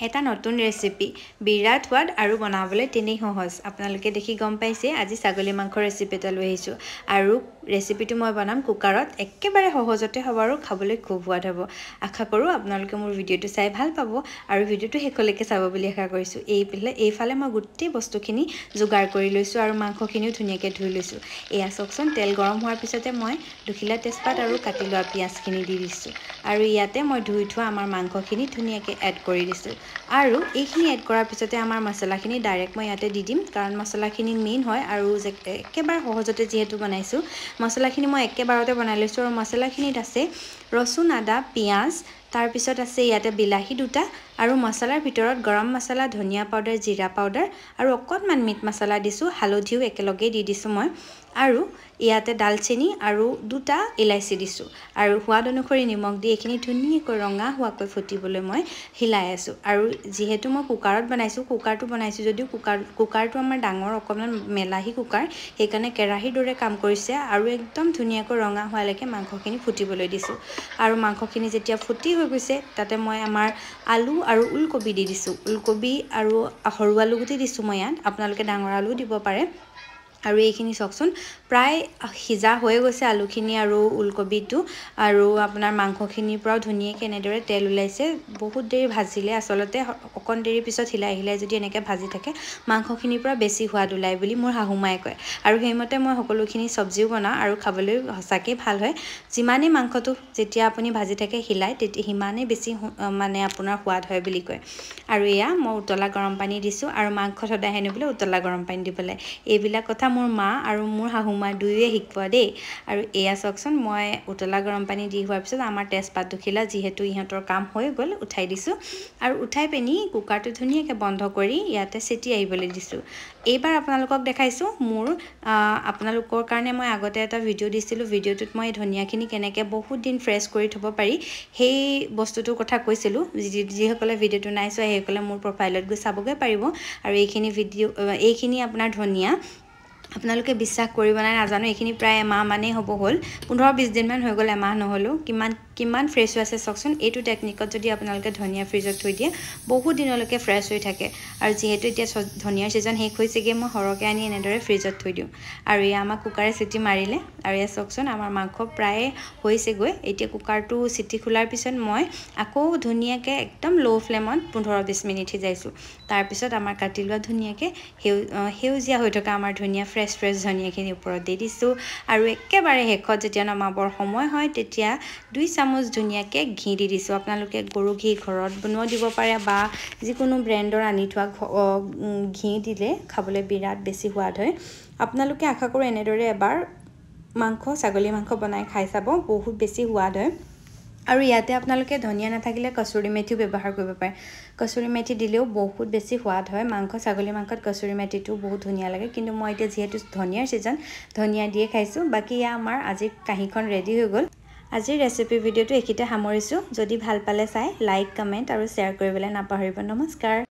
এটা নতুন ৰেচিপি বিৰাট সোৱাদ আৰু বনাবলৈ তেনেই সহজ আপোনালোকে দেখি গম পাইছে আজি ছাগলী মাংসৰ ৰেচিপি এটা লৈ আহিছোঁ আৰু ৰেচিপিটো মই বনাম কুকাৰত একেবাৰে সহজতে হ'ব আৰু খাবলৈ খুব সোৱাদ হ'ব আশা কৰোঁ আপোনালোকে মোৰ ভিডিঅ'টো চাই ভাল পাব আৰু ভিডিঅ'টো শেষলৈকে চাব বুলি আশা কৰিছোঁ এইফালে মই গোটেই বস্তুখিনি যোগাৰ কৰি লৈছোঁ আৰু মাংসখিনিও ধুনীয়াকৈ ধুই লৈছোঁ এয়া চাওকচোন তেল গৰম হোৱাৰ পিছতে মই দুখিলা তেজপাত আৰু কাটি লোৱা পিঁয়াজখিনি দি দিছোঁ আৰু ইয়াতে মই ধুই থোৱা আমাৰ মাংসখিনি ধুনীয়াকৈ এড কৰি দিছোঁ আৰু এইখিনি এড কৰাৰ পিছতে আমাৰ মছলাখিনি ডাইৰেক্ট মই ইয়াতে দি দিম কাৰণ মছলাখিনি মেইন হয় আৰু একেবাৰে সহজতে যিহেতু বনাইছোঁ মছলাখিনি মই একেবাৰতে বনাই লৈছোঁ আৰু মছলাখিনিত আছে ৰচুন আদা পিঁয়াজ তাৰপিছত আছে ইয়াতে বিলাহী দুটা আৰু মছলাৰ ভিতৰত গৰম মছলা ধনিয়া পাউডাৰ জিৰা পাউডাৰ আৰু অকণমান মিট মছলা দিছোঁ হালধিও একেলগে দি দিছোঁ মই আৰু ইয়াতে দালচেনি আৰু দুটা ইলাইচি দিছোঁ আৰু সোৱাদ অনুসৰি নিমখ দি এইখিনি ধুনীয়াকৈ ৰঙা হোৱাকৈ ফুটিবলৈ মই হিলাই আছোঁ আৰু যিহেতু মই কুকাৰত বনাইছোঁ যদিও কুকাৰটো আমাৰ ডাঙৰ অকণমান মেলাহী কুকাৰ সেইকাৰণে কেৰাহীৰ দৰে কাম কৰিছে আৰু একদম ধুনীয়াকৈ ৰঙা হোৱালৈকে মাংসখিনি ফুটিবলৈ দিছোঁ আৰু মাংসখিনি যেতিয়া ফুটি হৈ গৈছে তাতে মই আমাৰ আলু আৰু ওলকবি দি দিছোঁ ওলকবি আৰু সৰু আলু গুটি দিছোঁ মই ইয়াত আপোনালোকে ডাঙৰ আলুও দিব পাৰে আৰু এইখিনি চাওকচোন প্ৰায় সিজা হৈ গৈছে আলুখিনি আৰু ওলকবিটো আৰু আপোনাৰ মাংসখিনিৰ পৰাও ধুনীয়াকৈ এনেদৰে তেল ওলাইছে বহুত দেৰি ভাজিলে আচলতে অকণ দেৰি পিছত হিলাই যদি এনেকৈ ভাজি থাকে মাংসখিনিৰ পৰা বেছি সোৱাদ ওলায় বুলি মোৰ শাহুমায়ে কয় আৰু সেইমতে মই সকলোখিনি চব্জিও বনাওঁ আৰু খাবলৈ সঁচাকৈ ভাল হয় যিমানেই মাংসটো যেতিয়া আপুনি ভাজি থাকে হিলাই তেতিয়া সিমানেই বেছি মানে আপোনাৰ সোৱাদ হয় বুলি কয় আৰু এয়া মই উতলা গৰম পানী দিছোঁ আৰু মাংস সদায় হেনো বোলে উতলা গৰম পানী দিব লাগে এইবিলাক কথা মোৰ মা আৰু মোৰ শাহুমা দুয়োৱে শিকোৱা দেই আৰু এয়া চাওকচোন মই উতলা গৰম পানী দি হোৱাৰ পিছত আমাৰ তেজপাত দুখিলা যিহেতু ইহঁতৰ কাম হৈ গ'ল উঠাই দিছোঁ আৰু উঠাই পিনি কুকাৰটো ধুনীয়াকৈ বন্ধ কৰি ইয়াতে চিটি আহিবলৈ দিছোঁ এইবাৰ আপোনালোকক দেখাইছোঁ মোৰ আপোনালোকৰ কাৰণে মই আগতে এটা ভিডিঅ' দিছিলোঁ ভিডিঅ'টোত মই ধনিয়াখিনি কেনেকৈ বহুত দিন ফ্ৰেছ কৰি থ'ব পাৰি সেই বস্তুটোৰ কথা কৈছিলোঁ যিসকলে ভিডিঅ'টো নাই চোৱা সেইসকলে মোৰ প্ৰফাইলত গৈ চাবগৈ পাৰিব আৰু এইখিনি আপোনাৰ ধনিয়া আপোনালোকে বিশ্বাস কৰিব নাই নাজানো এইখিনি প্ৰায় এমাহ মানেই হ'ব হ'ল 15-20 দিনমান হৈ গ'ল এমাহ নহ'লেও কিমান ফ্ৰেছ হৈ আছে চাওকচোন এইটো টেকনিকত যদি আপোনালোকে ধনিয়া ফ্ৰিজত থৈ দিয়ে বহুত দিনলৈকে ফ্ৰেছ হৈ থাকে আৰু যিহেতু এতিয়া ধনিয়াৰ ছিজন শেষ হৈছেগৈ মই সৰহকৈ আনি এনেদৰে ফ্ৰিজত থৈ দিওঁ আৰু এয়া আমাৰ কুকাৰে চিটি মাৰিলে আৰু এয়া চাওকচোন আমাৰ মাংস প্ৰায় হৈছেগৈ এতিয়া কুকাৰটো চিটি খোলাৰ পিছত মই আকৌ ধুনীয়াকৈ একদম ল' ফ্লেমত 15-20 মিনিট সিজাইছোঁ তাৰপিছত আমাৰ কাটি লোৱা ধুনীয়াকৈ সেউজীয়া হৈ থকা আমাৰ ধনিয়া ফ্ৰেছ ধনিয়াখিনি ওপৰত দি দিছোঁ আৰু একেবাৰে শেষত যেতিয়া নমাবৰ সময় হয় তেতিয়া 2 চামুচ ধুনীয়াকৈ ঘি দি দিছোঁ আপোনালোকে গৰু ঘি ঘৰত বনোৱা দিব পাৰে বা যিকোনো ব্ৰেণ্ডৰ আনি থোৱা ঘি দিলে খাবলৈ বিৰাট বেছি সোৱাদ হয় আপোনালোকে আশা কৰোঁ এনেদৰে এবাৰ ছাগলী মাংস বনাই খাই চাব বহুত বেছি সোৱাদ হয় আৰু ইয়াতে আপোনালোকে ধনিয়া নাথাকিলে কচুৰি মেথিও ব্যৱহাৰ কৰিব পাৰে কচুৰি মেথি দিলেও বহুত বেছি সোৱাদ হয় ছাগলী মাংসত কচুৰি মেথিটো বহুত ধুনীয়া লাগে কিন্তু মই এতিয়া যিহেতু ধনিয়াৰ ছিজন ধনিয়া দিয়ে খাইছোঁ বাকী এয়া আমাৰ আজিৰ কাঁহীখন ৰেডি হৈ গ'ল আজিৰ ৰেচিপি ভিডিঅ'টো এইখিনিতে সামৰিছোঁ যদি ভাল পালে চাই লাইক কমেণ্ট আৰু শ্বেয়াৰ কৰিবলৈ নাপাহৰিব নমস্কাৰ